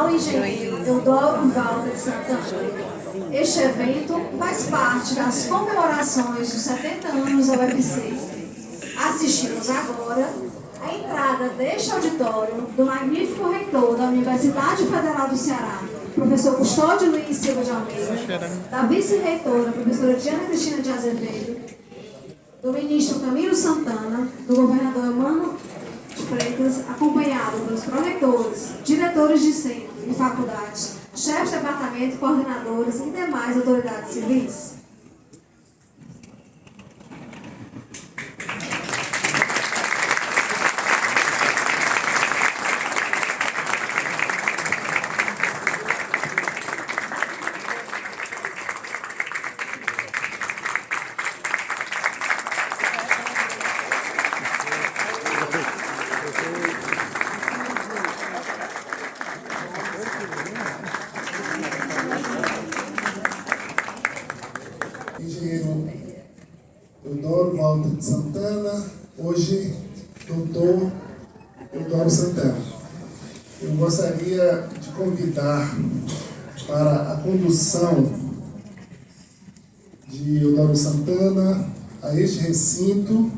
ao engenheiro Eudoro Valder de Santana. Este evento faz parte das comemorações dos 70 anos da UFC. Assistimos agora a entrada deste auditório do magnífico reitor da Universidade Federal do Ceará, professor Custódio Luiz Silva de Almeida, da vice-reitora, professora Diana Cristina de Azevedo, do ministro Camilo Santana, do governador Emmanuel de Freitas, acompanhado pelos pró-reitores, diretores de centros e faculdades, chefes de departamento, coordenadores e demais autoridades civis. Engenheiro Eudoro Valder de Santana, hoje doutor Eudoro Santana. Eu gostaria de convidar para a condução de Eudoro Santana a este recinto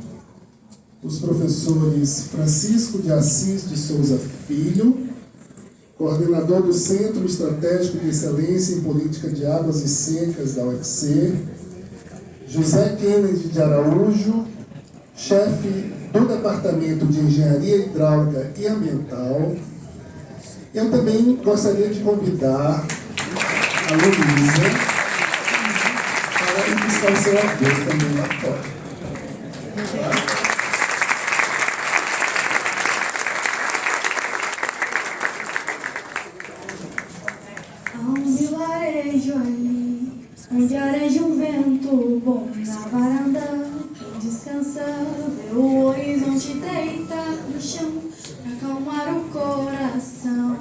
os professores Francisco de Assis de Souza Filho, coordenador do Centro Estratégico de Excelência em Política de Águas e Secas da UFC, José Kennedy de Araújo, chefe do Departamento de Engenharia Hidráulica e Ambiental. Eu também gostaria de convidar a Luísa para buscar o seu apoio também lá fora. Onde areja um vento bom na varanda, descansa, vê o horizonte deitar no chão, pra acalmar o coração.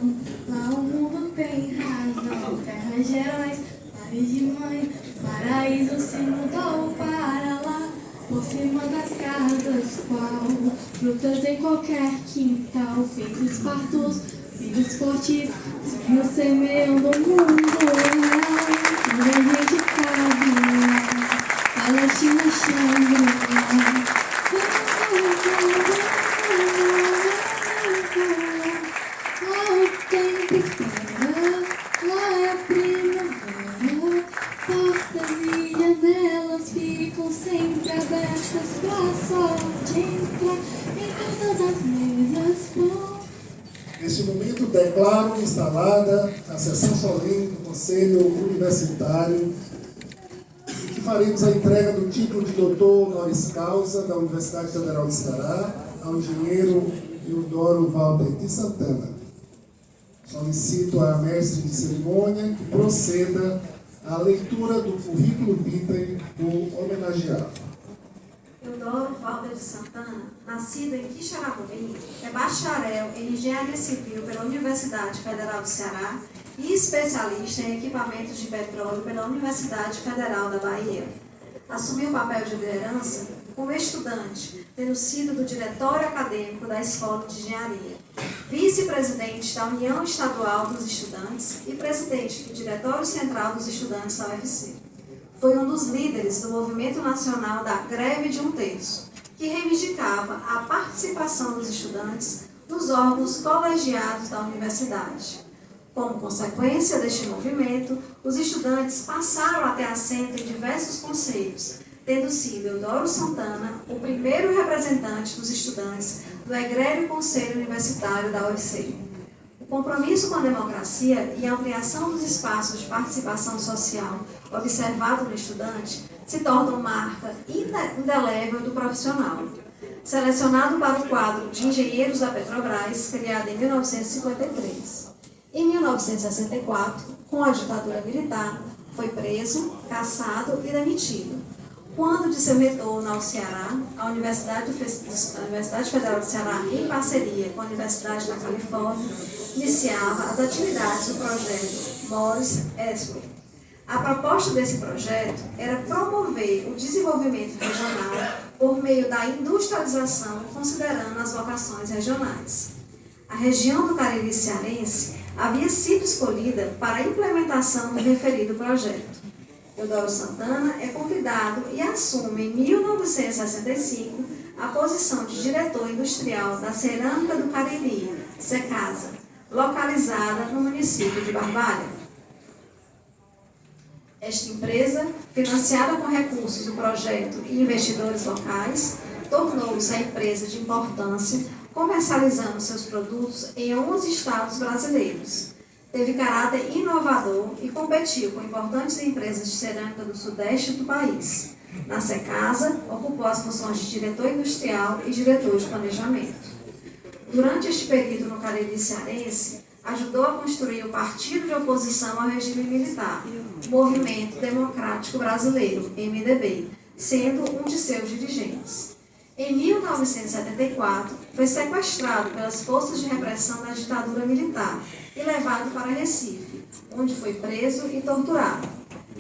Lá o mundo tem razão, terra de heróis, lares de mãe, paraíso se mudou para lá, por cima das casas, qual frutas em qualquer quintal, filhos fartos, filhos fortes, seguiu semeando o mundo real. A gente cabe, Palestina chama. Lá o tempo espera, lá é a primavera. Portas e janelas ficam sempre abertas pra sorte entrar em todas as mesas vão. Neste momento, declaro instalada a sessão solene do Conselho Universitário, em que faremos a entrega do título de doutor honoris causa da Universidade Federal do Ceará ao engenheiro Eudoro Valder de Santana. Solicito à mestre de cerimônia que proceda à leitura do currículo vitae do homenageado. Eudoro Valder de Santana, nascido em Quixeramobim, é bacharel em Engenharia Civil pela Universidade Federal do Ceará e especialista em equipamentos de petróleo pela Universidade Federal da Bahia. Assumiu o papel de liderança como estudante, tendo sido do diretório acadêmico da Escola de Engenharia, vice-presidente da União Estadual dos Estudantes e presidente do Diretório Central dos Estudantes da UFC. Foi um dos líderes do movimento nacional da greve de 1/3, que reivindicava a participação dos estudantes nos órgãos colegiados da universidade. Como consequência deste movimento, os estudantes passaram a ter assento em diversos conselhos, tendo sido Eudoro Santana o primeiro representante dos estudantes do egrégio Conselho Universitário da UFC. O compromisso com a democracia e a ampliação dos espaços de participação social observado no estudante se tornam marca indelével do profissional. Selecionado para o quadro de engenheiros da Petrobras, criado em 1953. Em 1964, com a ditadura militar, foi preso, cassado e demitido. Quando de seu retorno ao Ceará, a Universidade Federal do Ceará, em parceria com a Universidade da Califórnia, iniciava as atividades do projeto Morris Esper. A proposta desse projeto era promover o desenvolvimento regional por meio da industrialização, considerando as vocações regionais. A região do Cariri cearense havia sido escolhida para a implementação do referido projeto. Eudoro Santana é convidado e assume em 1965 a posição de diretor industrial da Cerâmica do Cariri, Secasa, localizada no município de Barbalha. Esta empresa, financiada com recursos do projeto e investidores locais, tornou-se a empresa de importância, comercializando seus produtos em 11 estados brasileiros. Teve caráter inovador e competiu com importantes empresas de cerâmica do sudeste do país. Na Secasa, ocupou as funções de diretor industrial e diretor de planejamento. Durante este período no Cariri cearense, ajudou a construir o partido de oposição ao regime militar, o Movimento Democrático Brasileiro, MDB, sendo um de seus dirigentes. Em 1974, foi sequestrado pelas forças de repressão da ditadura militar e levado para Recife, onde foi preso e torturado,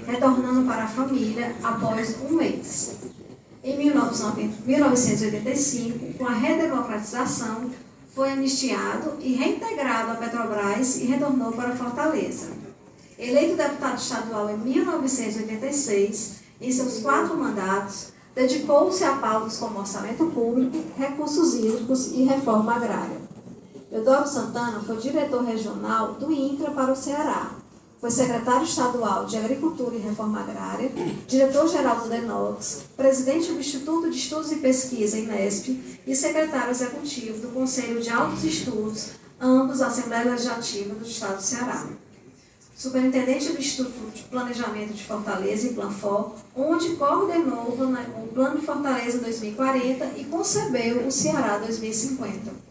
retornando para a família após um mês. Em 1985, com a redemocratização, foi anistiado e reintegrado à Petrobras e retornou para Fortaleza. Eleito deputado estadual em 1986, em seus 4 mandatos, dedicou-se a pautas como orçamento público, recursos hídricos e reforma agrária. Eudoro Santana foi diretor regional do INCRA para o Ceará. Foi secretário estadual de Agricultura e Reforma Agrária, diretor-geral do DENOX, presidente do Instituto de Estudos e Pesquisa, INESP, e secretário executivo do Conselho de Altos Estudos, ambos Assembleia Legislativa do Estado do Ceará. Superintendente do Instituto de Planejamento de Fortaleza e Planfor, onde coordenou o Plano de Fortaleza 2040 e concebeu o Ceará 2050.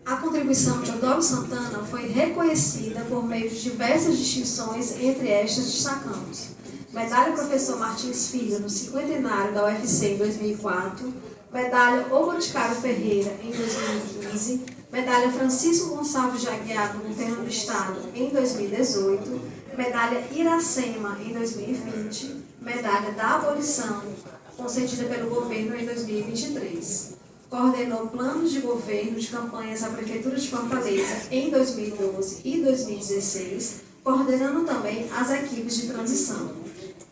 A contribuição de Eudoro Santana foi reconhecida por meio de diversas distinções, entre estas destacamos: Medalha Professor Martins Filho no cinquentenário da UFC em 2004, Medalha O Boticário Ferreira em 2015, Medalha Francisco Gonçalves de Aguiar do Governo do Estado em 2018, Medalha Iracema em 2020, Medalha da Abolição, concedida pelo governo em 2023. Coordenou planos de governo de campanhas à Prefeitura de Fortaleza em 2012 e 2016, coordenando também as equipes de transição.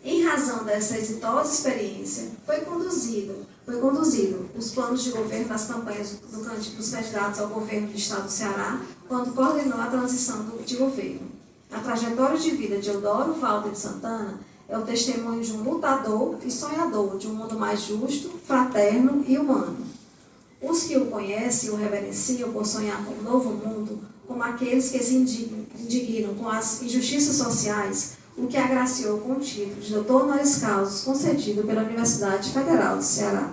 Em razão dessa exitosa experiência, foi conduzido os planos de governo das campanhas dos candidatos ao governo do Estado do Ceará, quando coordenou a transição de governo. A trajetória de vida de Eudoro Valder Santana é o testemunho de um lutador e sonhador de um mundo mais justo, fraterno e humano. Os que o conhecem e o reverenciam por sonhar com um novo mundo, como aqueles que se indignam com as injustiças sociais, o que agraciou com o título de Doutor Honoris Causa, concedido pela Universidade Federal do Ceará.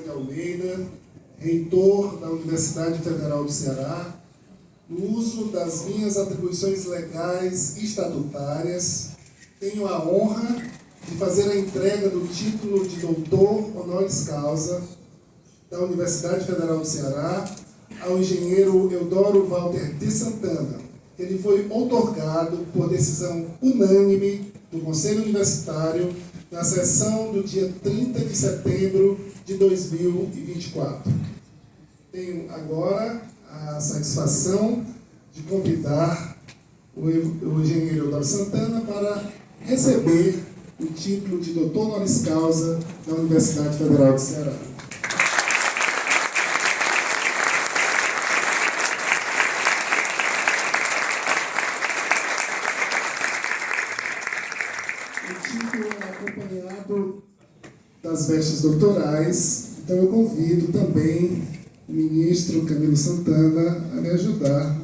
Almeida, reitor da Universidade Federal do Ceará, no uso das minhas atribuições legais e estatutárias, tenho a honra de fazer a entrega do título de Doutor Honoris Causa da Universidade Federal do Ceará ao engenheiro Eudoro Valder de Santana. Ele foi outorgado por decisão unânime do Conselho Universitário na sessão do dia 30 de setembro de 2024. Tenho agora a satisfação de convidar o engenheiro Eudoro Santana para receber o título de Doutor Honoris Causa da Universidade Federal do Ceará. O título é acompanhado das vestes doutorais, então eu convido também o ministro Camilo Santana a me ajudar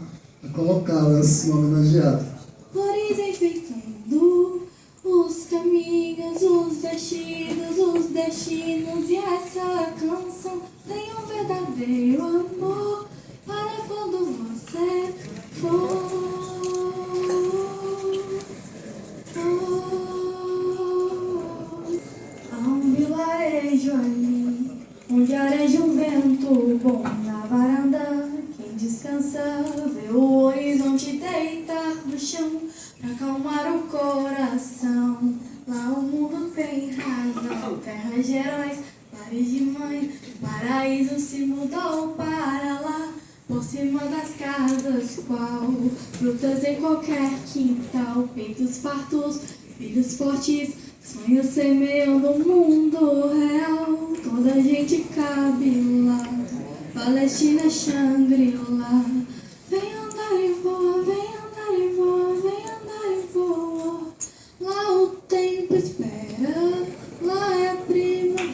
a colocá-las no homenageado. Flores enfeitando os caminhos, os vestidos, os destinos, e essa canção tem um verdadeiro amor para quando você for. Há um vilarejo ali, onde areja um vento bom na varanda. Quem descansa vê o horizonte deitar no chão, pra acalmar o coração. Lá o mundo tem razão, terra de heróis, lares de mãe, o paraíso se mudou para lá. Por cima das casas, qual frutas em qualquer quintal, peitos fartos, filhos fortes, sonhos semeando o mundo real. Toda a gente cabe lá, Palestina, Shangri-La. Vem andar e voa, vem andar e voa, vem andar e voa. Lá o tempo espera, lá é primavera.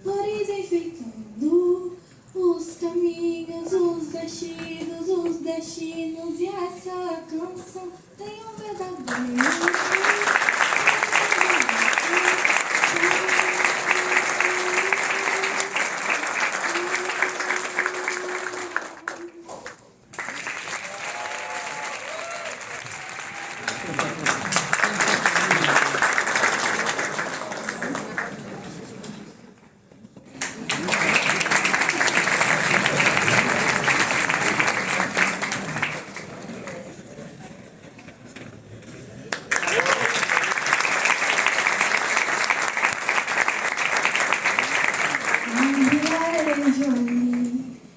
Flores enfeitando os caminhos, os destinos, e essa canção tem um verdadeiro.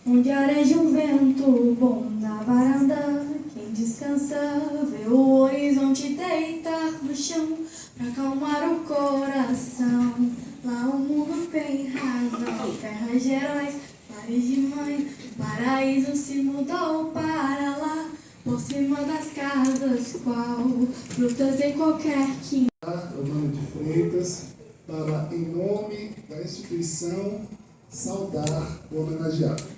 Onde areja um vento bom na varanda, quem descansa vê o horizonte deitar no chão pra acalmar o coração. Lá o mundo tem razão, terra de heróis, lares de mãe, o paraíso se mudou para lá. Por cima das casas, qual frutas em qualquer quintal. Romano de Freitas, para, em nome da instituição, saudar o homenageado.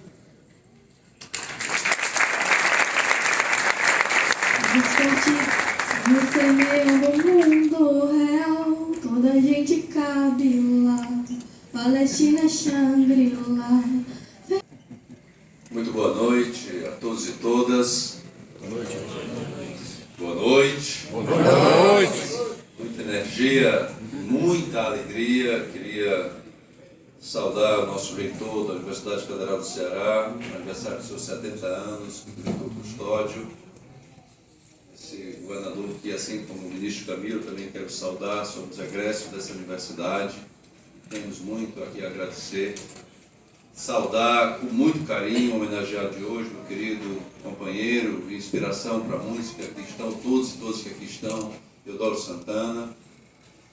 No semeando o mundo real, toda a gente cabe lá, Palestina, Shangri-La. Muito boa noite a todos e todas. Boa noite. Boa noite. Boa noite. Muita energia, muita alegria. Queria saudar o nosso reitor da Universidade Federal do Ceará, no aniversário dos seus 70 anos, o reitor Custódio. Esse governador que, assim como o ministro Camilo, também quero saudar, somos egressos dessa universidade. Temos muito aqui a agradecer. Saudar com muito carinho o homenageado de hoje, meu querido companheiro, inspiração para a música, que estão todos e todas que aqui estão, Eudoro Santana.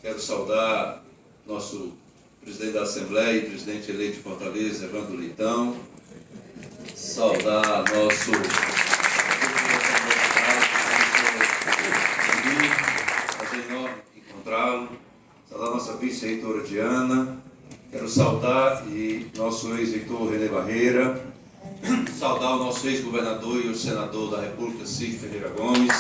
Quero saudar nosso presidente da Assembleia e presidente eleito de Fortaleza, Evandro Leitão. Saudar nosso prazer enorme encontrá-lo. Saudar nossa vice-reitora Diana. Quero saudar nosso ex-reitor René Barreira, saudar o nosso ex-governador e o senador da República, Cid Ferreira Gomes.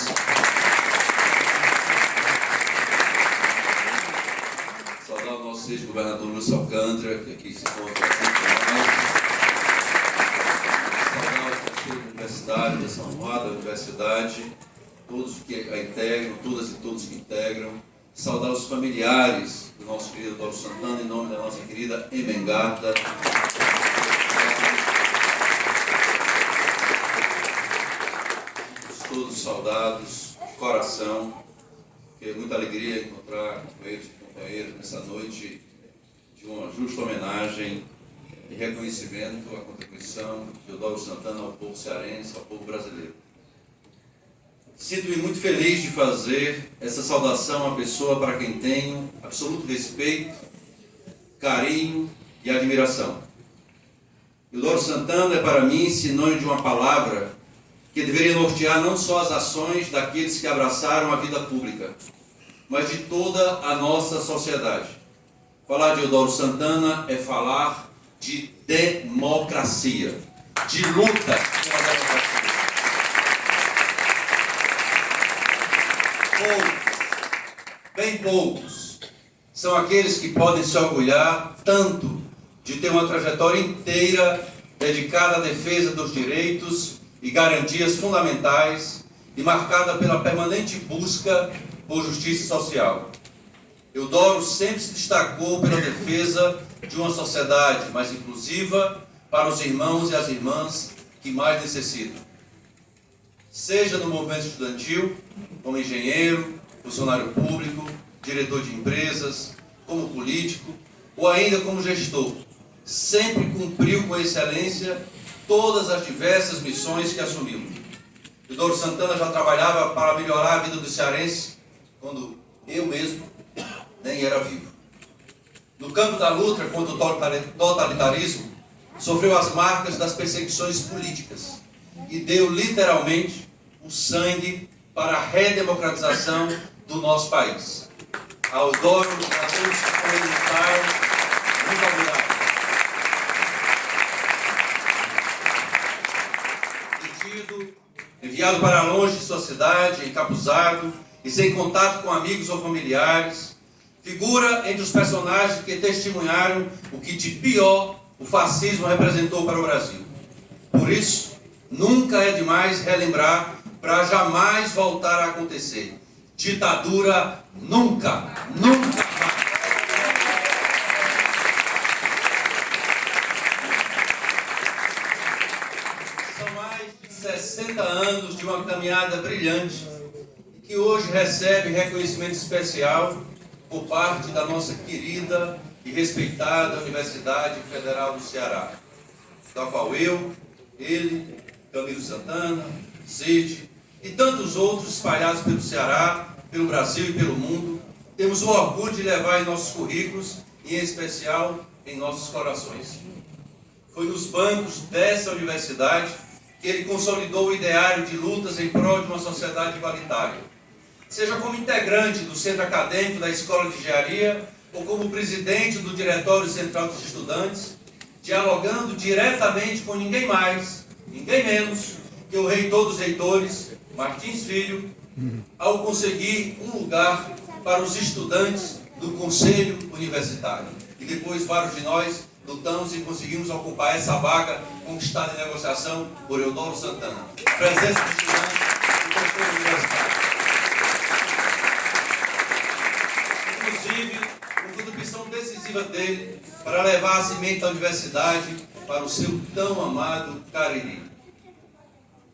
Saudar o nosso ex-governador Lúcio Alcântara, que aqui se encontra aqui com nós. Saudar o conselho da Universidade, dessa honrada universidade, todos que a integram, todas e todos que integram. Saudar os familiares do nosso querido Eudoro Santana, em nome da nossa querida Emengarda. Todos saudados, de coração, que é muita alegria encontrar com eles, companheiros, nessa noite de uma justa homenagem e reconhecimento à contribuição de Eudoro Santana ao povo cearense, ao povo brasileiro. Sinto-me muito feliz de fazer essa saudação à pessoa para quem tenho absoluto respeito, carinho e admiração. Eudoro Santana é para mim sinônimo de uma palavra que deveria nortear não só as ações daqueles que abraçaram a vida pública, mas de toda a nossa sociedade. Falar de Eudoro Santana é falar de democracia, de luta pela democracia. Poucos, bem poucos, são aqueles que podem se orgulhar tanto de ter uma trajetória inteira dedicada à defesa dos direitos e garantias fundamentais e marcada pela permanente busca por justiça social. Eudoro sempre se destacou pela defesa de uma sociedade mais inclusiva para os irmãos e as irmãs que mais necessitam. Seja no movimento estudantil, como engenheiro, funcionário público, diretor de empresas, como político ou ainda como gestor, sempre cumpriu com excelência todas as diversas missões que assumiu. Eudoro Santana já trabalhava para melhorar a vida do cearense quando eu mesmo nem era vivo. No campo da luta contra o totalitarismo, sofreu as marcas das perseguições políticas e deu literalmente o sangue para a redemocratização do nosso país. A Eudoro, a todos que acreditaram, muito obrigado. Detido, enviado para longe de sua cidade, encapuzado e sem contato com amigos ou familiares, figura entre os personagens que testemunharam o que de pior o fascismo representou para o Brasil. Por isso, nunca é demais relembrar para jamais voltar a acontecer. Ditadura nunca, nunca mais. São mais de 60 anos de uma caminhada brilhante que hoje recebe reconhecimento especial por parte da nossa querida e respeitada Universidade Federal do Ceará, da qual eu, ele, Camilo Santana, Cid e tantos outros espalhados pelo Ceará, pelo Brasil e pelo mundo, temos o orgulho de levar em nossos currículos e, em especial, em nossos corações. Foi nos bancos dessa universidade que ele consolidou o ideário de lutas em prol de uma sociedade igualitária. Seja como integrante do Centro Acadêmico da Escola de Engenharia ou como presidente do Diretório Central dos Estudantes, dialogando diretamente com ninguém mais, ninguém menos que o reitor dos reitores, Martins Filho, ao conseguir um lugar para os estudantes do Conselho Universitário. E depois vários de nós lutamos e conseguimos ocupar essa vaga conquistada em negociação por Eudoro Santana. Presença dos estudantes do Conselho Universitário. Inclusive, com contribuição decisiva dele para levar a semente da universidade para o seu tão amado Cariri.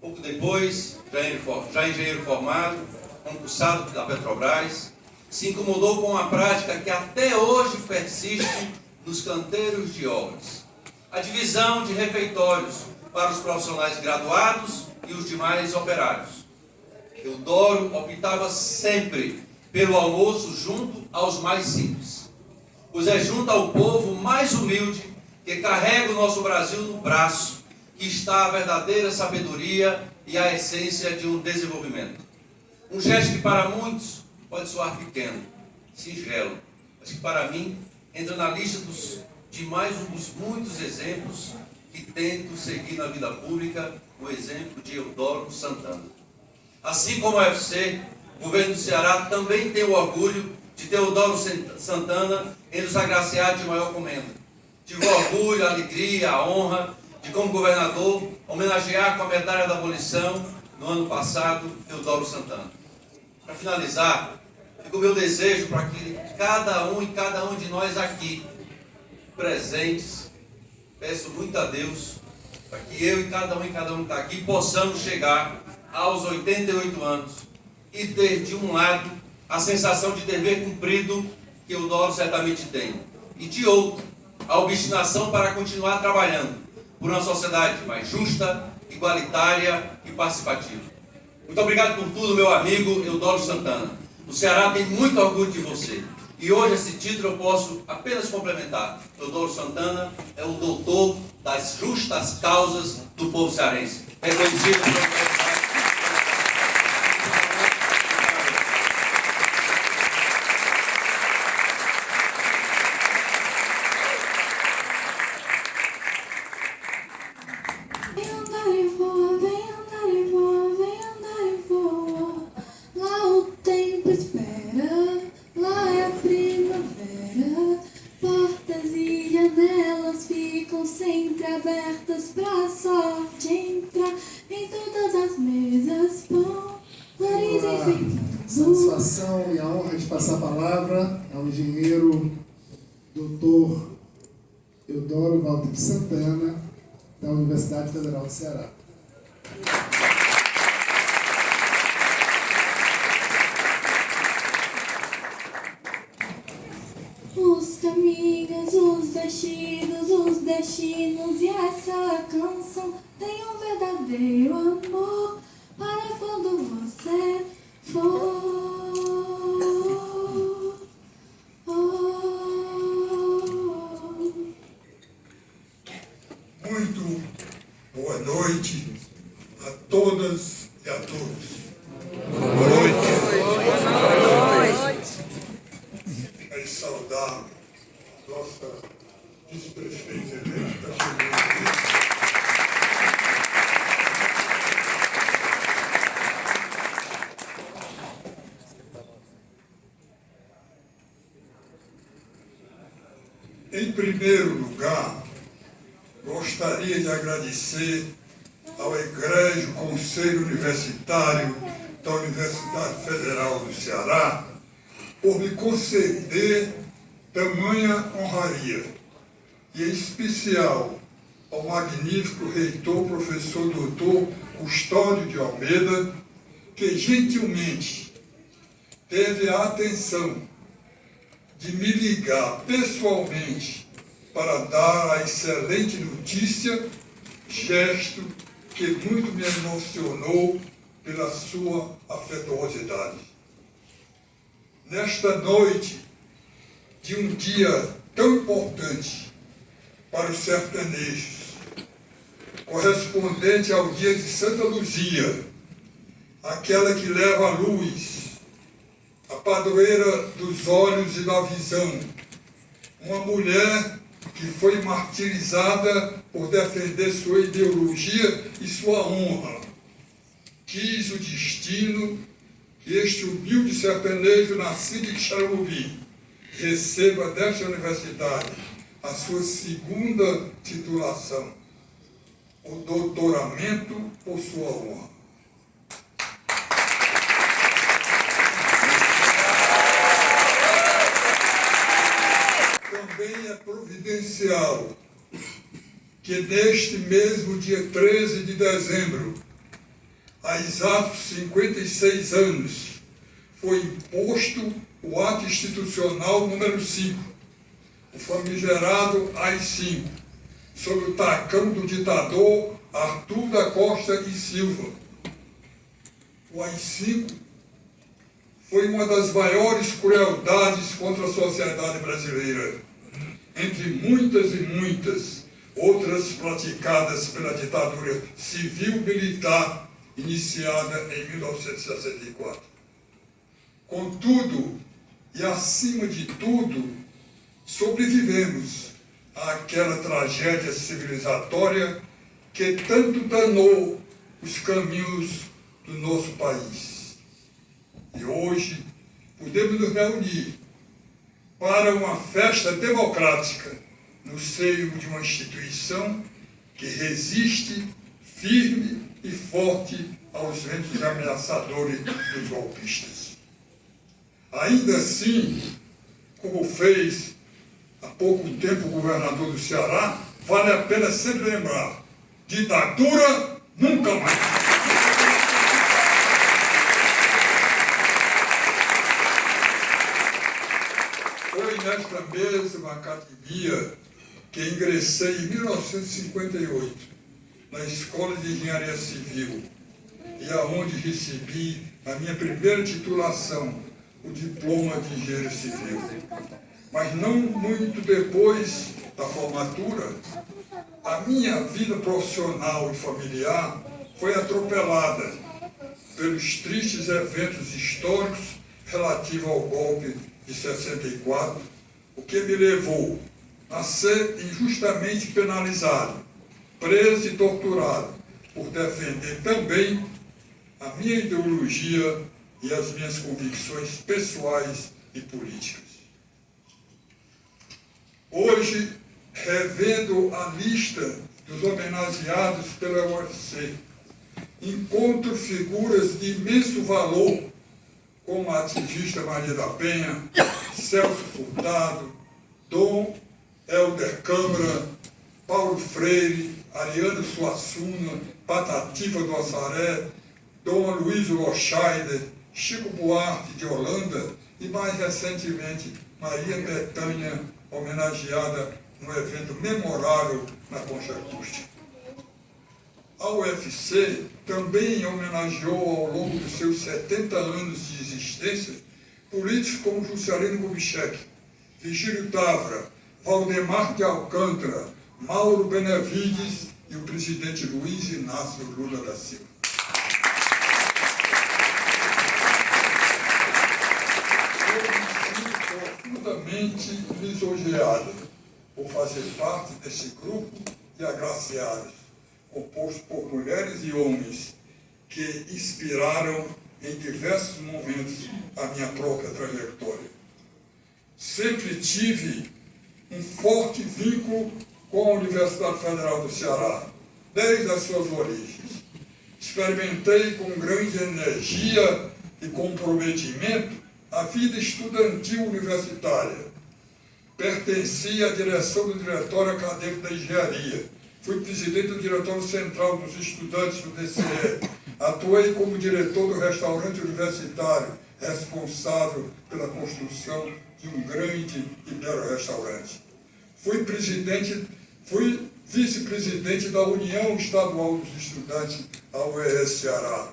Pouco depois, já engenheiro formado, concursado da Petrobras, se incomodou com uma prática que até hoje persiste nos canteiros de obras: a divisão de refeitórios para os profissionais graduados e os demais operários. Eudoro optava sempre pelo almoço junto aos mais simples, pois é junto ao povo mais humilde que carrega o nosso Brasil no braço que está a verdadeira sabedoria e a essência de um desenvolvimento. Um gesto que para muitos pode soar pequeno, singelo, mas que para mim entra na lista de mais um dos muitos exemplos que tento seguir na vida pública, o exemplo de Eudoro Santana. Assim como o UFC, o governo do Ceará também tem o orgulho de ter Eudoro Santana entre os agraciados de maior comenda. Tive o orgulho, a alegria, a honra de, como governador, homenagear com a medalha da abolição, no ano passado, Eudoro Santana. Para finalizar, fica o meu desejo para que cada um e cada um de nós aqui, presentes, peço muito a Deus, para que eu e cada um que está aqui, possamos chegar aos 88 anos e ter, de um lado, a sensação de dever cumprido que Eudoro certamente tem, e de outro, a obstinação para continuar trabalhando por uma sociedade mais justa, igualitária e participativa. Muito obrigado por tudo, meu amigo Eudoro Santana. O Ceará tem muito orgulho de você. E hoje esse título eu posso apenas complementar. Eudoro Santana é o doutor das justas causas do povo cearense. Reconhecido pela universidade. Vem andar e voa, vem andar e voa, vem andar e voa. Lá o tempo espera, lá é a primavera. Portas e janelas ficam sempre abertas pra passar a palavra ao engenheiro Dr. Eudoro Walter de Santana, da Universidade Federal do Ceará. Os caminhos, os destinos e essa canção tem um verdadeiro amor para quando você for. Muito boa noite a todas e a todos. Boa noite. Quero saudar a nossa vice-prefeita eleita, em primeiro lugar, gostaria de agradecer ao egrégio Conselho Universitário da Universidade Federal do Ceará por me conceder tamanha honraria, e em especial ao magnífico reitor, professor doutor Custódio de Almeida, que gentilmente teve a atenção de me ligar pessoalmente para dar a excelente notícia, gesto que muito me emocionou pela sua afetuosidade. Nesta noite de um dia tão importante para os sertanejos, correspondente ao dia de Santa Luzia, aquela que leva a luz, a padroeira dos olhos e da visão, uma mulher que foi martirizada por defender sua ideologia e sua honra. Quis o destino que este humilde sertanejo nascido em Xaramubi receba desta universidade a sua segunda titulação, o doutoramento por sua honra. Também é providencial que neste mesmo dia 13 de dezembro, há exatos 56 anos, foi imposto o ato institucional número 5, o famigerado AI-5, sob o tacão do ditador Arthur da Costa e Silva. O AI-5 foi uma das maiores crueldades contra a sociedade brasileira, entre muitas e muitas outras praticadas pela ditadura civil-militar iniciada em 1964. Contudo, e acima de tudo, sobrevivemos àquela tragédia civilizatória que tanto danou os caminhos do nosso país. E hoje podemos nos reunir para uma festa democrática no seio de uma instituição que resiste firme e forte aos ventos ameaçadores dos golpistas. Ainda assim, como fez há pouco tempo o governador do Ceará, vale a pena sempre lembrar: ditadura nunca mais. Foi nesta mesma academia que ingressei em 1958 na Escola de Engenharia Civil e aonde recebi a minha primeira titulação, o diploma de engenheiro civil. Mas não muito depois da formatura, a minha vida profissional e familiar foi atropelada pelos tristes eventos históricos relativos ao golpe de 64, o que me levou a ser injustamente penalizado, preso e torturado por defender também a minha ideologia e as minhas convicções pessoais e políticas. Hoje, revendo a lista dos homenageados pela UFC, encontro figuras de imenso valor, como a ativista Maria da Penha, Celso Furtado, Dom Helder Câmara, Paulo Freire, Ariano Suassuna, Patativa do Assaré, Dom Luiz Loscheider, Chico Buarque de Holanda e, mais recentemente, Maria Bethânia, homenageada num evento memorável na Concha Acústica. A UFC também homenageou, ao longo dos seus 70 anos de existência, políticos como Juscelino Kubitschek, Vigílio Távora, Valdemar de Alcântara, Mauro Benevides e o presidente Luiz Inácio Lula da Silva. Eu me sinto profundamente lisonjeado por fazer parte desse grupo de agraciados, composto por mulheres e homens que inspiraram em diversos momentos a minha própria trajetória. Sempre tive um forte vínculo com a Universidade Federal do Ceará, desde as suas origens. Experimentei com grande energia e comprometimento a vida estudantil universitária. Pertenci à direção do Diretório Acadêmico da Engenharia. Fui presidente do Diretório Central dos Estudantes do DCE. Atuei como diretor do restaurante universitário, responsável pela construção de um grande e belo restaurante. Fui vice-presidente da União Estadual dos Estudantes, a UES Ceará.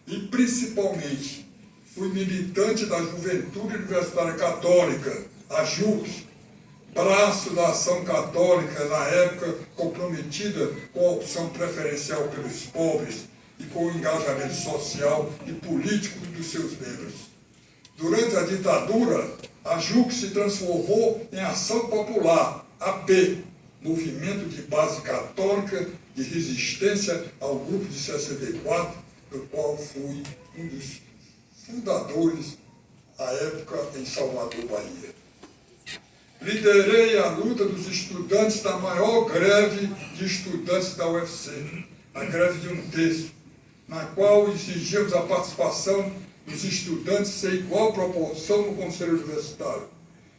E, principalmente, fui militante da Juventude Universitária Católica, a JUC, braço da ação católica, na época comprometida com a opção preferencial pelos pobres e com o engajamento social e político dos seus membros. Durante a ditadura, a JUC se transformou em Ação Popular, AP, movimento de base católica de resistência ao grupo de 64, do qual fui um dos fundadores, à época, em Salvador, Bahia. Liderei a luta dos estudantes da maior greve de estudantes da UFC, a greve de 1/3, na qual exigimos a participação dos estudantes em igual proporção no Conselho Universitário.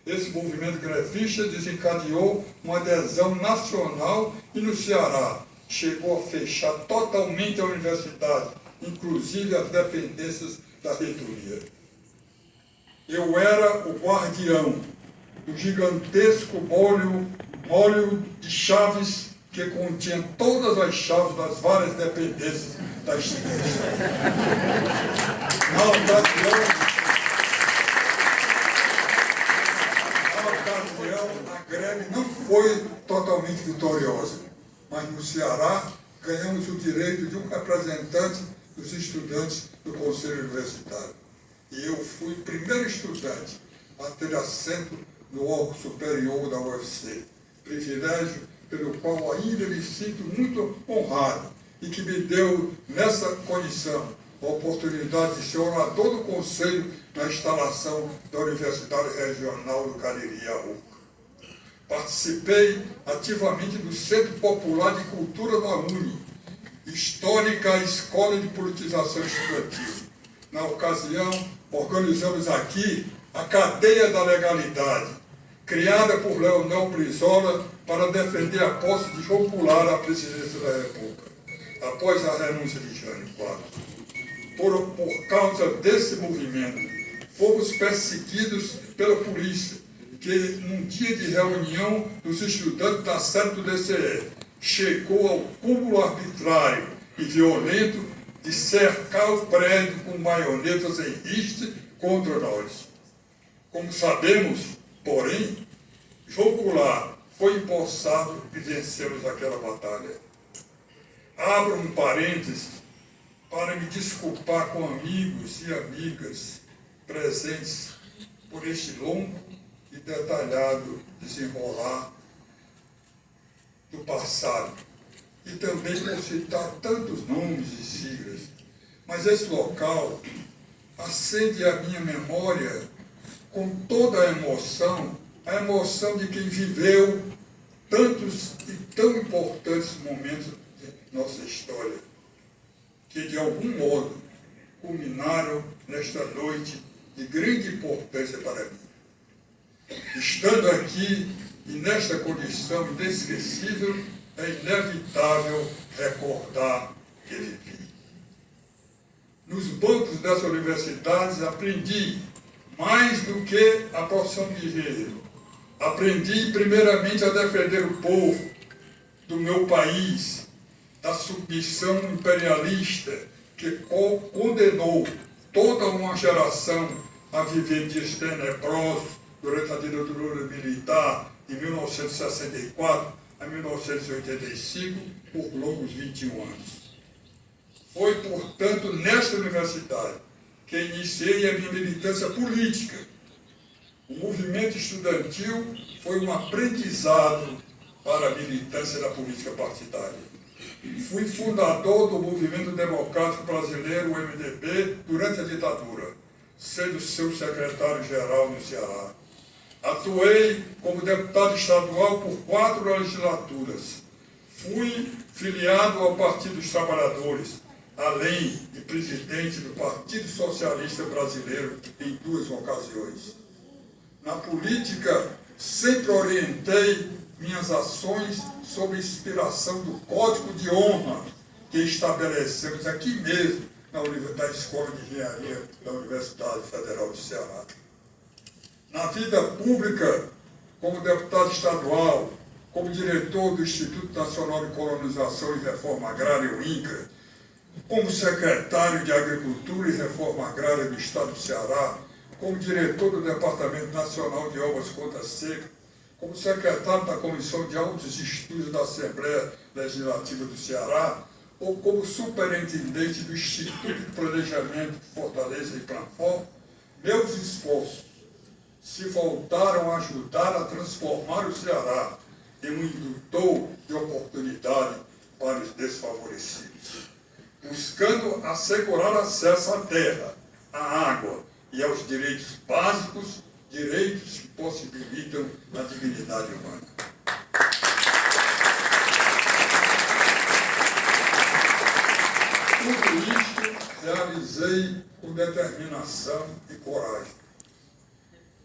Esse movimento grevista desencadeou uma adesão nacional e no Ceará chegou a fechar totalmente a universidade, inclusive as dependências da reitoria. Eu era o guardião do gigantesco molho de chaves que continha todas as chaves das várias dependências da instituição. Na ocasião, a greve não foi totalmente vitoriosa, mas no Ceará ganhamos o direito de um representante dos estudantes do Conselho Universitário. E eu fui o primeiro estudante a ter assento no órgão superior da UFC, privilégio pelo qual ainda me sinto muito honrado e que me deu, nessa condição, a oportunidade de ser orador do Conselho na instalação da Universidade Regional do Cariri, a UCA. Participei ativamente do Centro Popular de Cultura da UNE, histórica escola de politização estudantil. Na ocasião, organizamos aqui a Cadeia da Legalidade, criada por Leonel Brizola para defender a posse de João Goulart à presidência da República, após a renúncia de Jânio Quadros. Por causa desse movimento, fomos perseguidos pela polícia, que, num dia de reunião dos estudantes da sede do DCE, chegou ao cúmulo arbitrário e violento de cercar o prédio com maionetas em riste contra nós. Como sabemos, porém, João Goulart foi empossado e vencemos aquela batalha. Abro um parênteses para me desculpar com amigos e amigas presentes por este longo e detalhado desenrolar do passado, e também por citar tantos nomes e siglas. Mas esse local acende a minha memória com toda a emoção de quem viveu tantos e tão importantes momentos de nossa história, que de algum modo culminaram nesta noite de grande importância para mim. Estando aqui e nesta condição inesquecível, é inevitável recordar que vivi. Nos bancos dessa universidade aprendi mais do que a profissão de engenheiro. Aprendi primeiramente a defender o povo do meu país, da submissão imperialista que condenou toda uma geração a viver dias tenebrosos durante a ditadura militar de 1964 a 1985, por longos 21 anos. Foi, portanto, nesta universidade que iniciei a minha militância política. O movimento estudantil foi um aprendizado para a militância da política partidária. Fui fundador do Movimento Democrático Brasileiro, o MDB, durante a ditadura, sendo seu secretário-geral no Ceará. Atuei como deputado estadual por 4 legislaturas. Fui filiado ao Partido dos Trabalhadores, além de presidente do Partido Socialista Brasileiro em 2 ocasiões. Na política, sempre orientei minhas ações sob inspiração do Código de Honra que estabelecemos aqui mesmo na Escola de Engenharia da Universidade Federal do Ceará. Na vida pública, como deputado estadual, como diretor do Instituto Nacional de Colonização e Reforma Agrária, o INCRA, como secretário de Agricultura e Reforma Agrária do Estado do Ceará, como diretor do Departamento Nacional de Obras contra a Seca, como secretário da Comissão de Altos Estudos da Assembleia Legislativa do Ceará, ou como superintendente do Instituto de Planejamento de Fortaleza e Planfor, meus esforços se voltaram a ajudar a transformar o Ceará em um indutor de oportunidade para os desfavorecidos, buscando assegurar acesso à terra, à água e aos direitos básicos, direitos que possibilitam a dignidade humana. Tudo isto realizei com determinação e coragem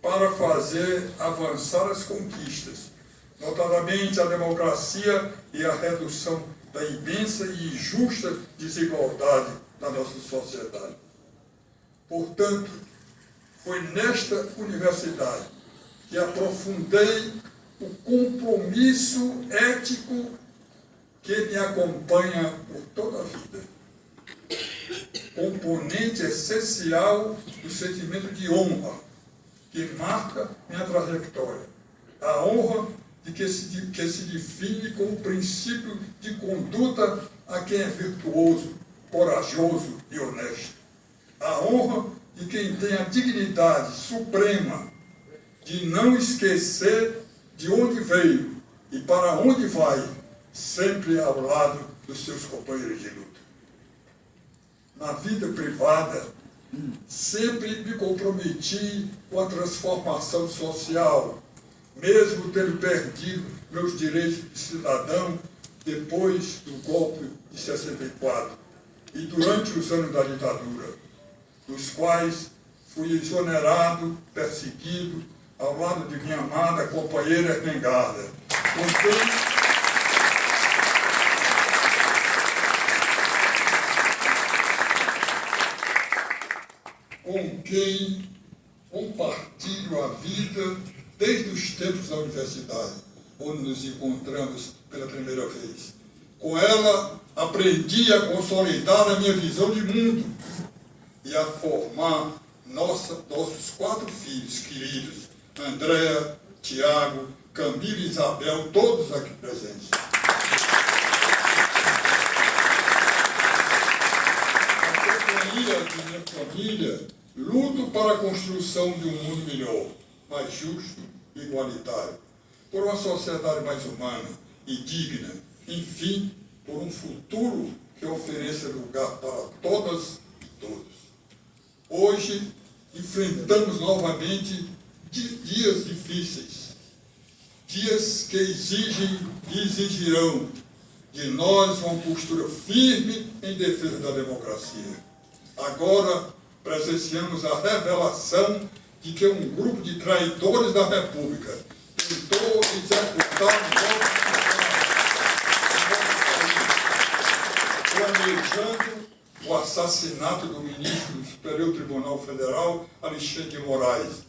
para fazer avançar as conquistas, notadamente a democracia e a redução da imensa e injusta desigualdade da nossa sociedade. Portanto, foi nesta universidade que aprofundei o compromisso ético que me acompanha por toda a vida. Componente essencial do sentimento de honra que marca minha trajetória. A honra que se define como princípio de conduta a quem é virtuoso, corajoso e honesto. A honra de quem tem a dignidade suprema de não esquecer de onde veio e para onde vai, sempre ao lado dos seus companheiros de luta. Na vida privada, sempre me comprometi com a transformação social, mesmo tendo perdido meus direitos de cidadão depois do golpe de 64 e durante os anos da ditadura, dos quais fui exonerado, perseguido, ao lado de minha amada companheira Ermengarda, com quem compartilho a vida desde os tempos da universidade, onde nos encontramos pela primeira vez. Com ela, aprendi a consolidar a minha visão de mundo e a formar nossos 4 filhos queridos, Andréa, Tiago, Camila e Isabel, todos aqui presentes. A companhia de minha família, luto para a construção de um mundo melhor, mais justo e igualitário, por uma sociedade mais humana e digna, enfim, por um futuro que ofereça lugar para todas e todos. Hoje, enfrentamos novamente dias difíceis, dias que exigem e exigirão de nós uma postura firme em defesa da democracia. Agora, presenciamos a revelação de que um grupo de traidores da República tentou executar um golpe planejando o assassinato do ministro do Superior Tribunal Federal, Alexandre de Moraes,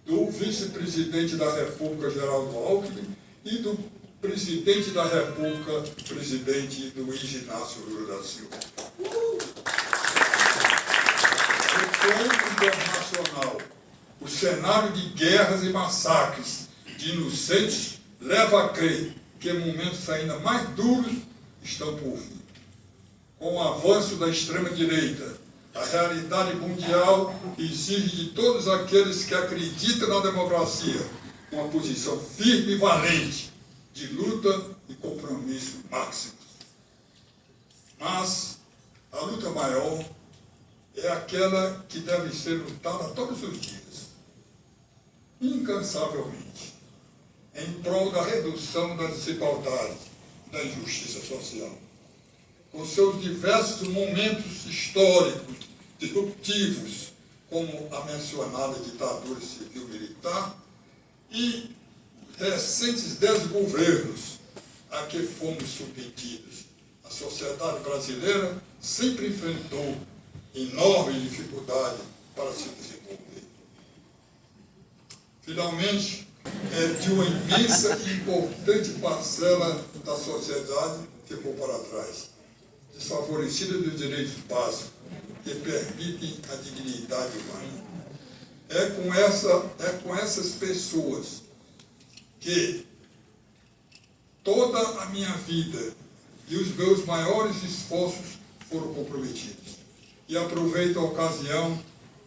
do vice-presidente da República, Geraldo Alckmin, e do presidente da República, presidente Luiz Inácio Lula da Silva. No plano internacional, o cenário de guerras e massacres de inocentes leva a crer que momentos ainda mais duros estão por vir. Com o avanço da extrema-direita, a realidade mundial exige de todos aqueles que acreditam na democracia uma posição firme e valente de luta e compromisso máximos. Mas a luta maior é aquela que deve ser lutada todos os dias, incansavelmente, em prol da redução da desigualdade, da injustiça social. Com seus diversos momentos históricos disruptivos, como a mencionada ditadura civil-militar, e recentes desgovernos a que fomos submetidos. A sociedade brasileira sempre enfrentou enorme dificuldade para se desenvolver. Finalmente, é de uma imensa e importante parcela da sociedade que ficou para trás, desfavorecida dos direitos básicos que permitem a dignidade humana. É com essas pessoas que toda a minha vida e os meus maiores esforços foram comprometidos. E aproveito a ocasião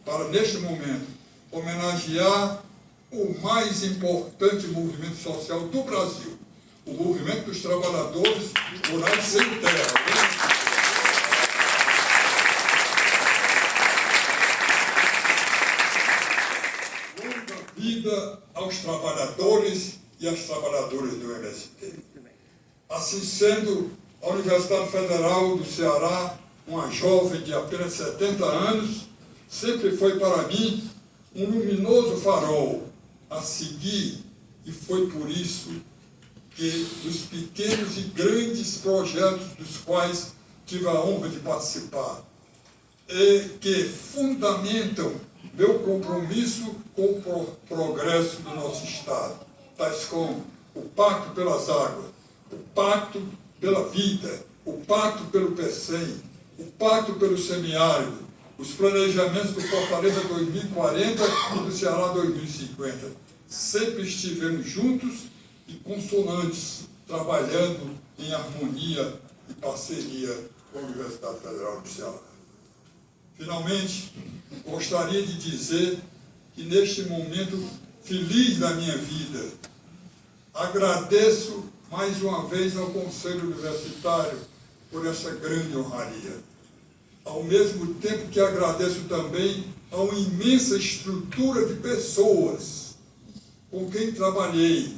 para, neste momento, homenagear o mais importante movimento social do Brasil, o movimento dos trabalhadores rurais sem terra. Longa vida aos trabalhadores e às trabalhadoras do MST. Assim sendo, a Universidade Federal do Ceará, uma jovem de apenas 70 anos, sempre foi para mim um luminoso farol a seguir, e foi por isso que dos pequenos e grandes projetos dos quais tive a honra de participar, e que fundamentam meu compromisso com o progresso do nosso Estado, tais como o Pacto pelas Águas, o Pacto pela Vida, o Pacto pelo PECEM, o Pacto pelo Semiárido, os planejamentos do Fortaleza 2040 e do Ceará 2050. Sempre estivemos juntos e consonantes, trabalhando em harmonia e parceria com a Universidade Federal do Ceará. Finalmente, gostaria de dizer que neste momento feliz da minha vida, agradeço mais uma vez ao Conselho Universitário por essa grande honraria. Ao mesmo tempo que agradeço também a uma imensa estrutura de pessoas com quem trabalhei,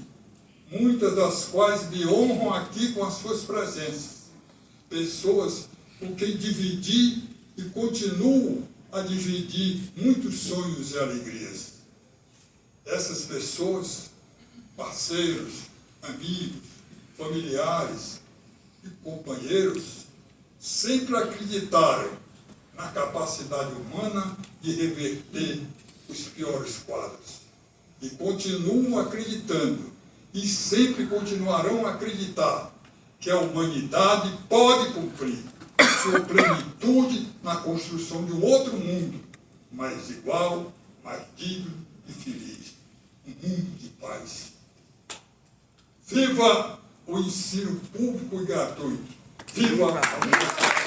muitas das quais me honram aqui com as suas presenças. Pessoas com quem dividi e continuo a dividir muitos sonhos e alegrias. Essas pessoas, parceiros, amigos, familiares e companheiros, sempre acreditaram na capacidade humana de reverter os piores quadros. E continuam acreditando, e sempre continuarão a acreditar, que a humanidade pode cumprir sua plenitude na construção de um outro mundo, mais igual, mais digno e feliz. Um mundo de paz. Viva o ensino público e gratuito! Viva a universidade!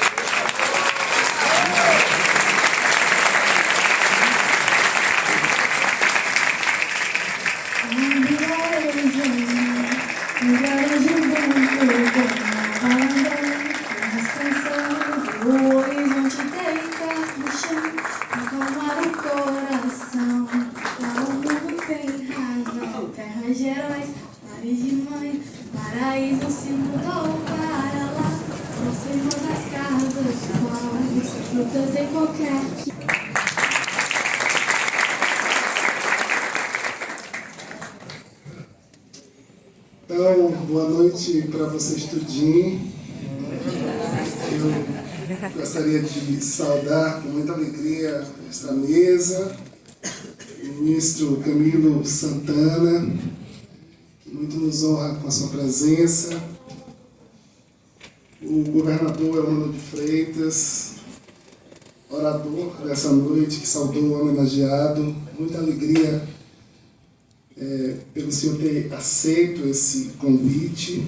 Paraíso se mudou para lá, você das casas, lutas em qualquer Boa noite para vocês tudinho. Eu gostaria de saudar com muita alegria esta mesa, o ministro Camilo Santana, que muito nos honra com a sua presença, o governador Elmano de Freitas, orador dessa noite, que saudou o homenageado. Muita alegria pelo senhor ter aceito esse convite.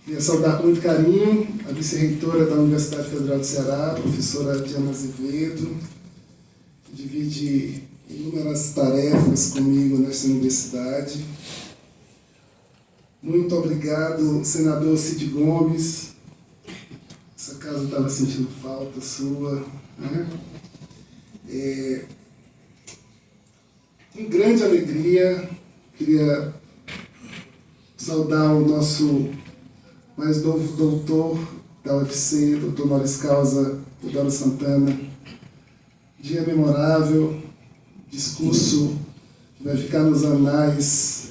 Queria saudar com muito carinho a vice-reitora da Universidade Federal do Ceará, a professora Diana Azevedo, que divide inúmeras tarefas comigo nesta universidade. Muito obrigado, senador Cid Gomes. Essa casa estava sentindo falta sua, né? Com grande alegria, queria saudar o nosso mais novo doutor da UFC, doutor Honoris Causa Eudoro Santana. Dia memorável, discurso que vai ficar nos anais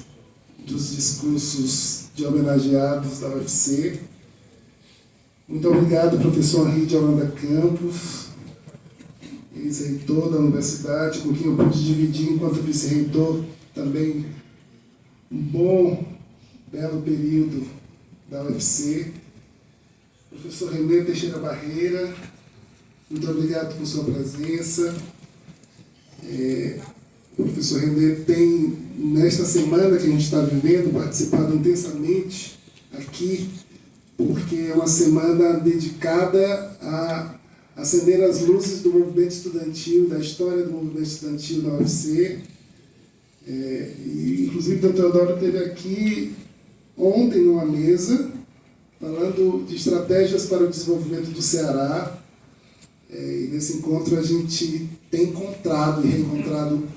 dos discursos de homenageados da UFC. Muito obrigado, professor Henrique de Holanda Campos, ex-reitor da universidade, com quem eu pude dividir, enquanto vice-reitor, também um belo período da UFC. Professor René Teixeira Barreira, muito obrigado por sua presença. O professor René tem, nesta semana que a gente está vivendo, participado intensamente aqui, porque é uma semana dedicada a acender as luzes do movimento estudantil, da história do movimento estudantil na UFC. E, inclusive, o doutor Eudoro esteve aqui ontem numa mesa, falando de estratégias para o desenvolvimento do Ceará. E nesse encontro a gente tem encontrado e reencontrado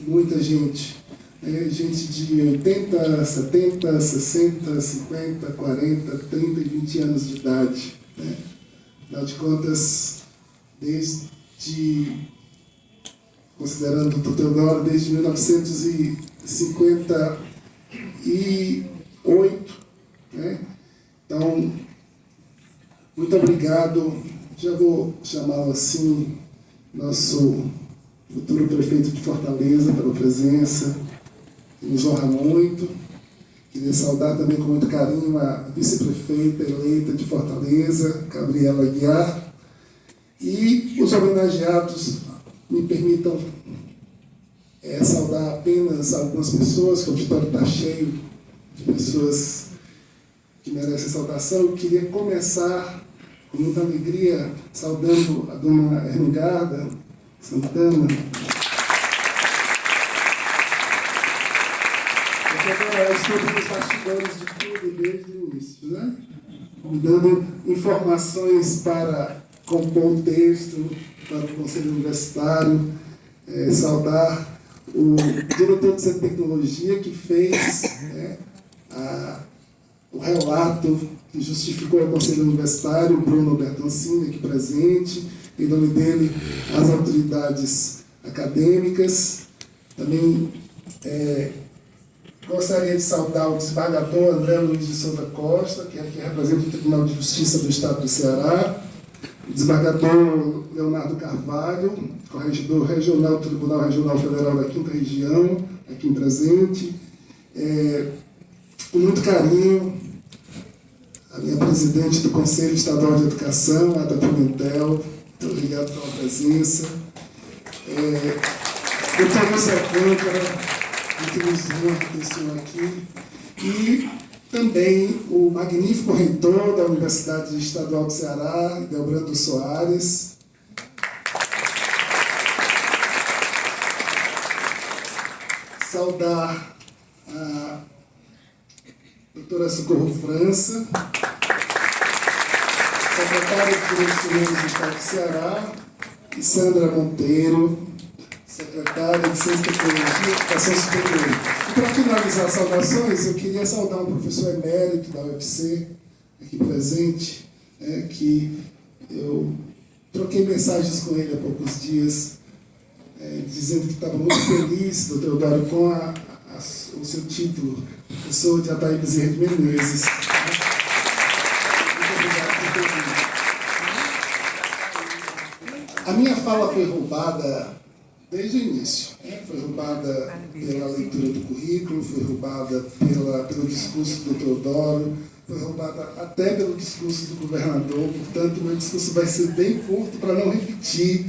muita gente. Gente de 80, 70, 60, 50, 40, 30 e 20 anos de idade. Afinal de contas, considerando o doutor Eudoro, desde 1958. Então, muito obrigado. Já vou chamá-lo assim, nosso futuro prefeito de Fortaleza, pela presença, que nos honra muito. Queria saudar também com muito carinho a vice-prefeita eleita de Fortaleza, Gabriela Aguiar, e os homenageados. Me permitam saudar apenas algumas pessoas, que o auditório está cheio de pessoas que merecem saudação. Eu queria começar com muita alegria saudando a dona Ermengarda Santana, porque agora ela esteve nos bastidores de tudo desde o início, né? Me dando informações para compor o texto para o Conselho Universitário, saudar o diretor de tecnologia que fez o relato que justificou o Conselho Universitário, o Bruno Bertoncini, aqui presente, em nome dele, as autoridades acadêmicas. Também gostaria de saudar o desembargador André Luiz de Souza Costa, que representa o Tribunal de Justiça do Estado do Ceará, o desembargador Leonardo Carvalho, corregedor regional do Tribunal Regional Federal da 5ª Região, aqui presente. Com muito carinho, a minha presidente do Conselho Estadual de Educação, Ada Pimentel, muito obrigado pela presença. Doutor Luiz Alcântara, que nos honra ter o senhor aqui. E também o magnífico reitor da Universidade Estadual do Ceará, Delbrando Soares. Saudar a doutora Socorro França, secretária de Direitos Humanos do Estado do Ceará, e Sandra Monteiro, secretária de Ciência, Tecnologia e Educação Superior. E para finalizar as saudações, eu queria saudar um professor emérito da UFC, aqui presente, que eu troquei mensagens com ele há poucos dias, dizendo que estava muito feliz, doutor Eudoro, com o seu título, professor de Ataí Bezerra de Menezes. A minha fala foi roubada desde o início. Né? Foi roubada pela leitura do currículo, foi roubada pelo discurso do Teodoro, foi roubada até pelo discurso do governador, portanto, meu discurso vai ser bem curto para não repetir.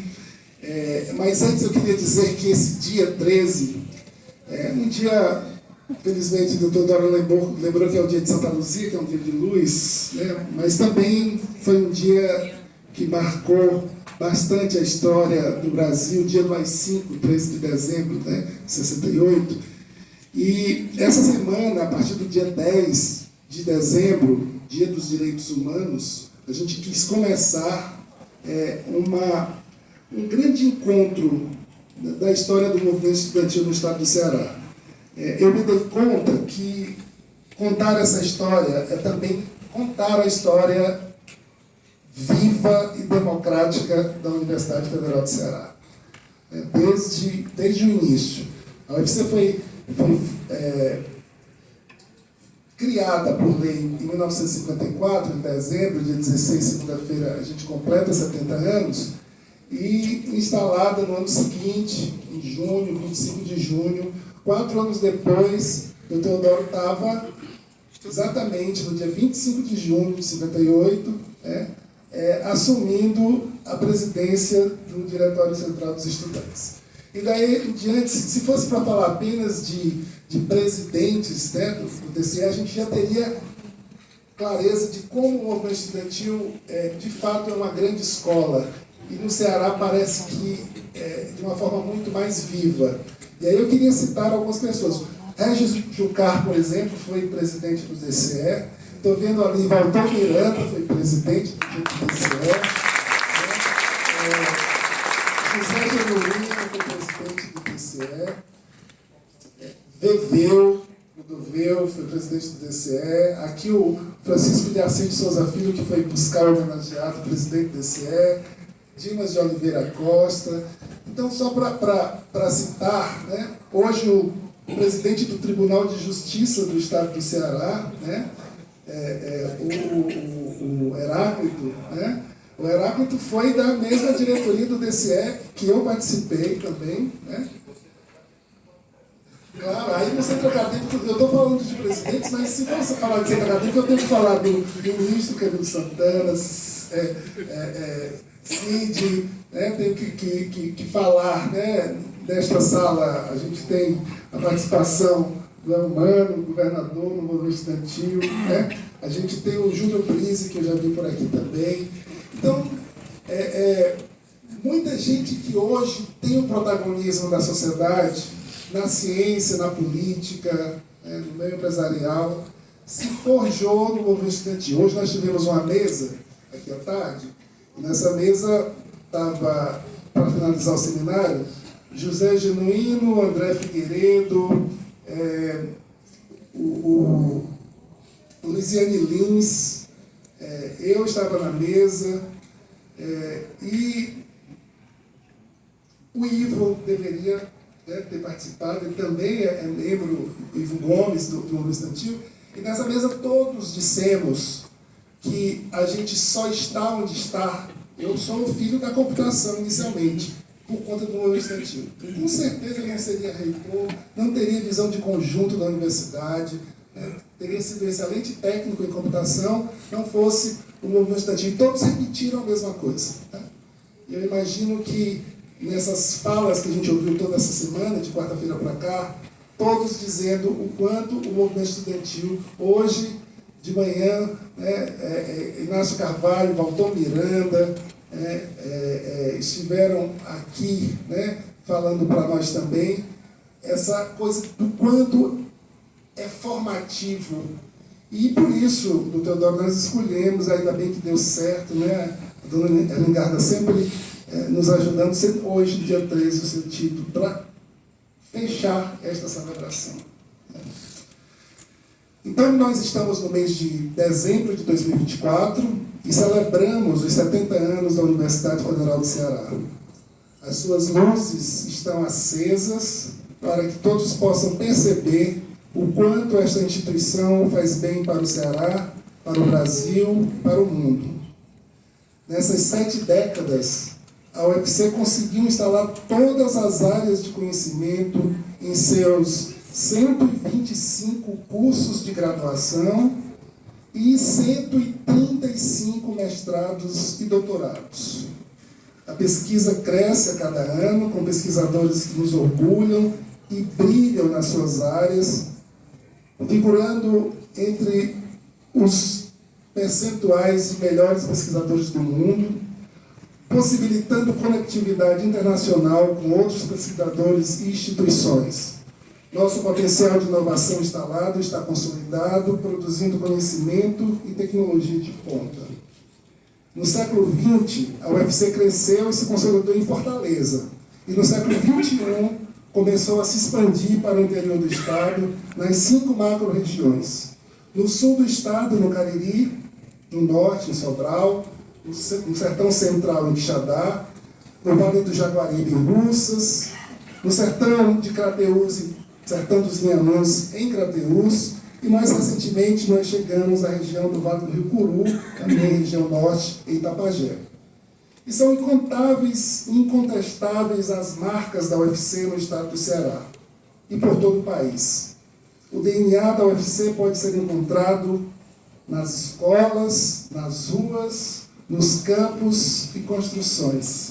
Mas antes eu queria dizer que esse dia 13 é um dia, felizmente, o doutor Dora lembrou que é o dia de Santa Luzia, que é um dia de luz, né? Mas também foi um dia que marcou bastante a história do Brasil, dia do AI-5, 13 de dezembro, né, de 68. E essa semana, a partir do dia 10 de dezembro, Dia dos Direitos Humanos, a gente quis começar um grande encontro da história do movimento estudantil no estado do Ceará. Eu me dei conta que contar essa história é também contar a história viva e democrática da Universidade Federal do Ceará. Desde o início. A UFC foi criada por lei em 1954, em dezembro, dia 16, segunda-feira, a gente completa 70 anos, e instalada no ano seguinte, em junho, 25 de junho, 4 anos depois, o Teodoro estava exatamente no dia 25 de junho de 58, assumindo a presidência do Diretório Central dos Estudantes. E daí em diante, se fosse para falar apenas de presidentes, né, do TCE, a gente já teria clareza de como o movimento estudantil, de fato, é uma grande escola. E no Ceará parece que de uma forma muito mais viva. E aí eu queria citar algumas pessoas. Regis Jucar, por exemplo, foi presidente do TCE. Estou vendo ali, Valtor Miranda foi presidente do TCE. José Genuíno foi presidente do TCE. Veveu foi presidente do TCE. Aqui o Francisco de Assis de Souza Filho, que foi buscar o homenageado, presidente do TCE. Dimas de Oliveira Costa. Então, só para citar, né, hoje o presidente do Tribunal de Justiça do Estado do Ceará, né, o Heráclito, né, o Heráclito foi da mesma diretoria do TCE que eu participei também, né. Claro, aí no centro acadêmico, eu estou falando de presidentes, mas se você falar de centro acadêmico, eu tenho que falar do ministro Camilo Santana, Cid, né, tenho que falar, né, nesta sala, a gente tem a participação do Elmano, governador no movimento estudantil, né, a gente tem o Júlio Brise, que eu já vi por aqui também. Então, muita gente que hoje tem o protagonismo da sociedade, na ciência, na política, no meio empresarial, se forjou no movimento estudantil. Hoje nós tivemos uma mesa, aqui à tarde, e nessa mesa estava, para finalizar o seminário, José Genuíno, André Figueiredo, o Luiziane Lins, eu estava na mesa, e o Ivo deveria ter participado, ele também é membro, Ivo Gomes, do movimento estudantil, e nessa mesa todos dissemos que a gente só está onde está. Eu sou o filho da computação inicialmente, por conta do movimento estudantil. Com certeza ele não seria reitor, não teria visão de conjunto da universidade, teria sido um excelente técnico em computação, não fosse o movimento estudantil. Todos repetiram a mesma coisa. Eu imagino que nessas falas que a gente ouviu toda essa semana, de quarta-feira para cá, todos dizendo o quanto o movimento estudantil, hoje, de manhã, Inácio Carvalho, Valtor Miranda, estiveram aqui, né, falando para nós também, essa coisa do quanto é formativo. E por isso, do Teodoro, nós escolhemos, ainda bem que deu certo, né, a dona Elengarda sempre nos ajudando, sempre hoje, dia 13, o sentido para fechar esta celebração. Então, nós estamos no mês de dezembro de 2024 e celebramos os 70 anos da Universidade Federal do Ceará. As suas luzes estão acesas para que todos possam perceber o quanto esta instituição faz bem para o Ceará, para o Brasil, para o mundo. Nessas 7 décadas, a a UFC conseguiu instalar todas as áreas de conhecimento em seus 125 cursos de graduação e 135 mestrados e doutorados. A pesquisa cresce a cada ano, com pesquisadores que nos orgulham e brilham nas suas áreas, figurando entre os percentuais de melhores pesquisadores do mundo, possibilitando conectividade internacional com outros pesquisadores e instituições. Nosso potencial de inovação instalado está consolidado, produzindo conhecimento e tecnologia de ponta. No século XX, a UFC cresceu e se consolidou em Fortaleza. E no século XXI, começou a se expandir para o interior do estado, nas 5 macro-regiões. No sul do estado, no Cariri, no norte, em Sobral, no sertão central, em Quixadá, no Vale do Jaguaribe, em Russas, no sertão de Crateús, sertão dos Inhamuns, em Crateús, e mais recentemente nós chegamos à região do Vale do Rio Curu, também região norte, em Itapajé. E são incontáveis e incontestáveis as marcas da UFC no estado do Ceará e por todo o país. O DNA da UFC pode ser encontrado nas escolas, nas ruas, nos campos e construções,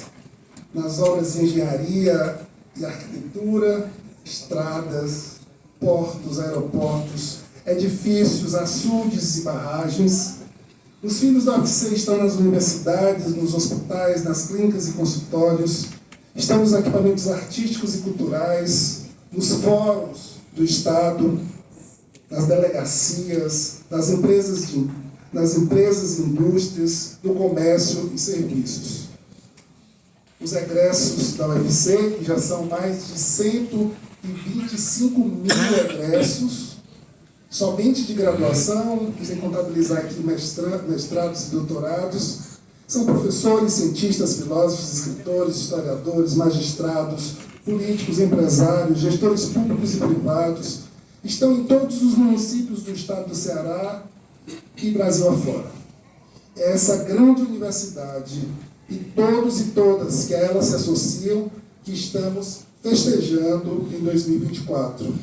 nas obras de engenharia e arquitetura, estradas, portos, aeroportos, edifícios, açudes e barragens. Os filhos da UFC estão nas universidades, nos hospitais, nas clínicas e consultórios, estão nos equipamentos artísticos e culturais, nos fóruns do Estado, nas delegacias, nas empresas e indústrias, no comércio e serviços. Os egressos da UFC, que já são mais de 125 mil egressos, somente de graduação, sem contabilizar aqui mestrados e doutorados, são professores, cientistas, filósofos, escritores, historiadores, magistrados, políticos, empresários, gestores públicos e privados, estão em todos os municípios do estado do Ceará e Brasil afora. É essa grande universidade e todos e todas que a ela se associam que estamos festejando em 2024.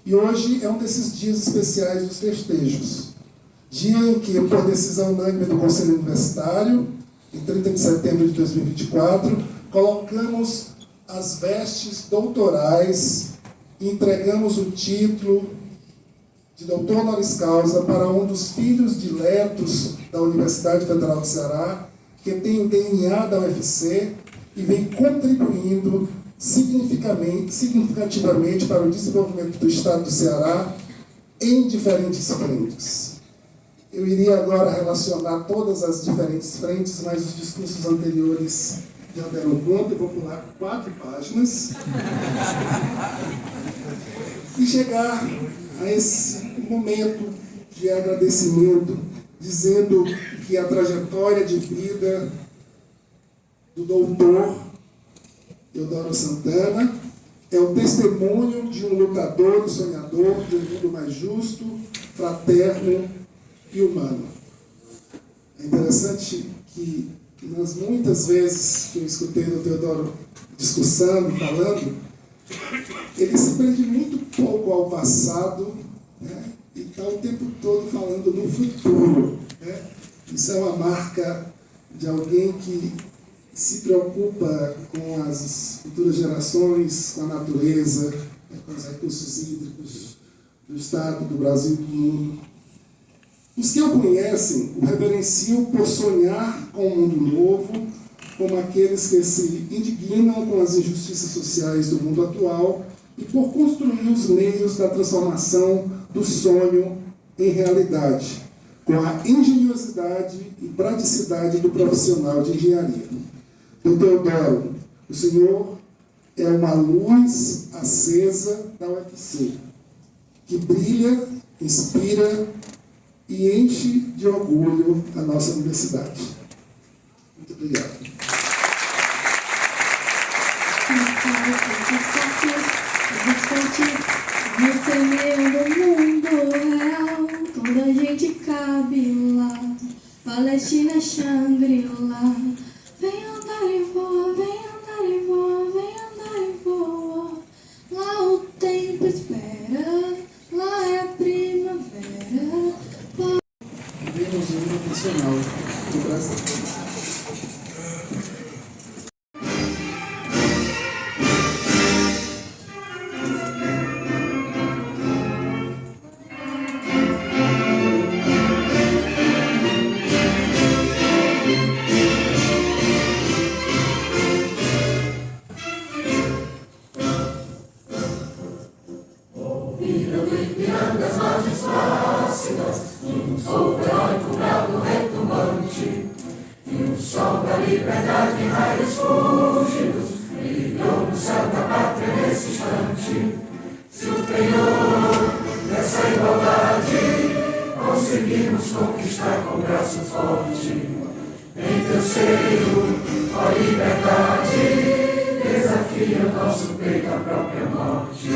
E hoje é um desses dias especiais dos festejos. Dia em que, por decisão unânime do Conselho Universitário, em 30 de setembro de 2024, colocamos as vestes doutorais e entregamos o título de doutor honoris causa para um dos filhos diletos da Universidade Federal do Ceará, que tem o DNA da UFC e vem contribuindo significativamente para o desenvolvimento do estado do Ceará em diferentes frentes. Eu iria agora relacionar todas as diferentes frentes, mas os discursos anteriores já deram conta. Eu vou pular 4 páginas e chegar a esse momento de agradecimento, dizendo que a trajetória de vida do doutor Teodoro Santana é o testemunho de um lutador e sonhador de um mundo mais justo, fraterno e humano. É interessante que nas muitas vezes que eu escutei o Teodoro discursando, falando, ele se prende muito pouco ao passado, né? E está o tempo todo falando no futuro, né? Isso é uma marca de alguém que se preocupa com as futuras gerações, com a natureza, né, com os recursos hídricos do Estado, do Brasil e do mundo. Os que o conhecem o reverenciam por sonhar com um mundo novo, como aqueles que se indignam com as injustiças sociais do mundo atual e por construir os meios da transformação do sonho em realidade, com a engenhosidade e praticidade do profissional de engenharia. Doutor Teodoro, o senhor é uma luz acesa da UFC, que brilha, inspira e enche de orgulho a nossa universidade. Muito obrigado. Recebendo o mundo real, toda a gente cabe lá. Palestina, Shangri-La, vem andar e voa, vem braço forte. Em teu seio, ó liberdade, desafia o nosso peito à própria morte.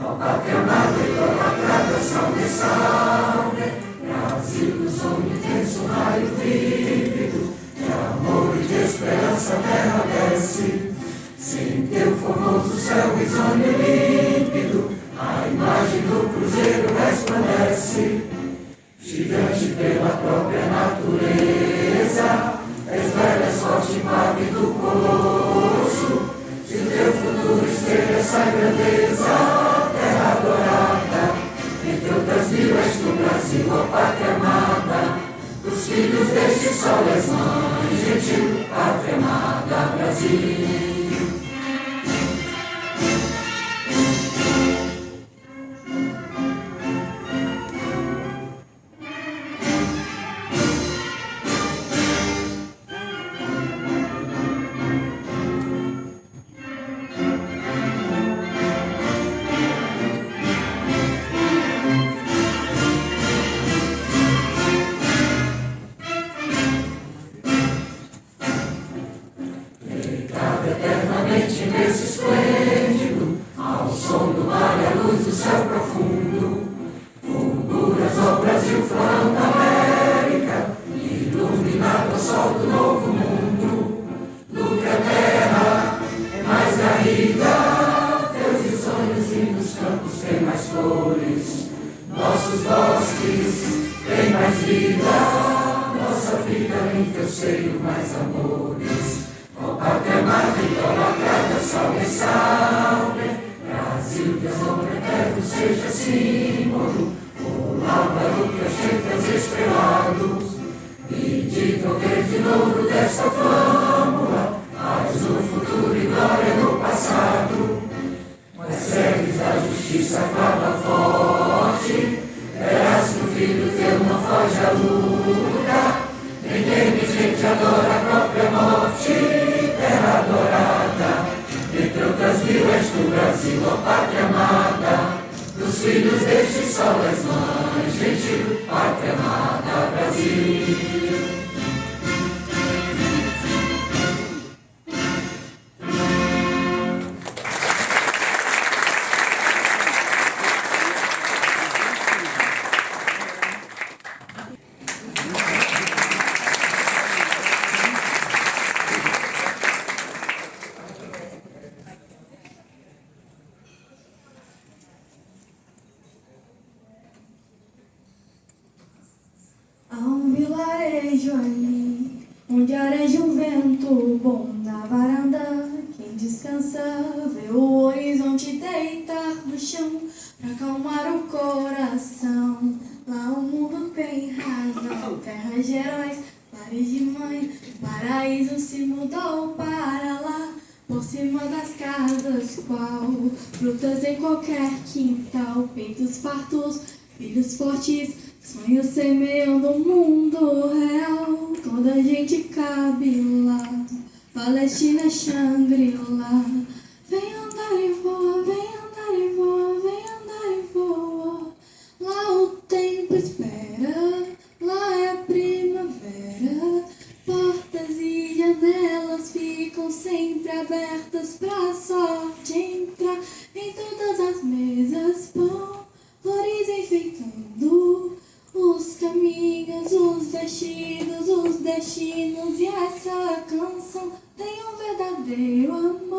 Ó pátria amada, idolatrada, salve, salve. Brasil do som intenso, raio vívido, de amor e de esperança a terra desce. Sim, teu formoso céu risonho e límpido, a imagem do cruzeiro resplandece. Gigante pela própria natureza, és velha, forte, pávido colosso. Se o teu futuro esteja essa grandeza, terra adorada, entre outras mil és tu, Brasil, ó pátria amada. Dos filhos deste sol és mãe gentil, pátria amada, Brasil. Eternamente imenso, esplêndido, ao som do mar e à luz do céu profundo, fulguras ao Brasil, florão da América, iluminado ao sol do novo mundo. Luta a terra é mais garrida, teus risonhos lindos campos têm mais flores, nossos bosques têm mais vida, nossa vida em teu seio mais amores. Ó pátria amada, idolatrada, salve, salve. Brasil, Deus homem eterno, seja símbolo, o lábaro que ostentas estrelados. Bendito o verde louro desta flâmula, paz no futuro e glória no passado. Mas segues da justiça a clava forte, verás que o filho teu não foge à luta. Nem temes quem te adora a própria morte, terra adorada, entre outras mil és tu, Brasil, ó pátria amada. Dos filhos deste sol és mãe gentil, pátria amada, Brasil. Há um vilarejo ali, onde areja um vento bom na varanda. Quem descansa vê o horizonte deitar no chão pra acalmar o coração. Lá o mundo tem razão, terra de heróis, lares de mãe. O paraíso se mudou para lá, por cima das casas qual frutas em qualquer quintal, peitos fartos, filhos fortes, sonhos semeando o mundo real. Toda a gente cabe lá, Palestina, Shangri-La. Vem andar e voa, vem andar e voa, vem andar e voa. Lá o tempo espera, lá é primavera. Portas e janelas ficam sempre abertas pra sorte entrar. Em todas as mesas pão, flores enfeitando os caminhos, os vestidos, os destinos. E essa canção tem um verdadeiro amor.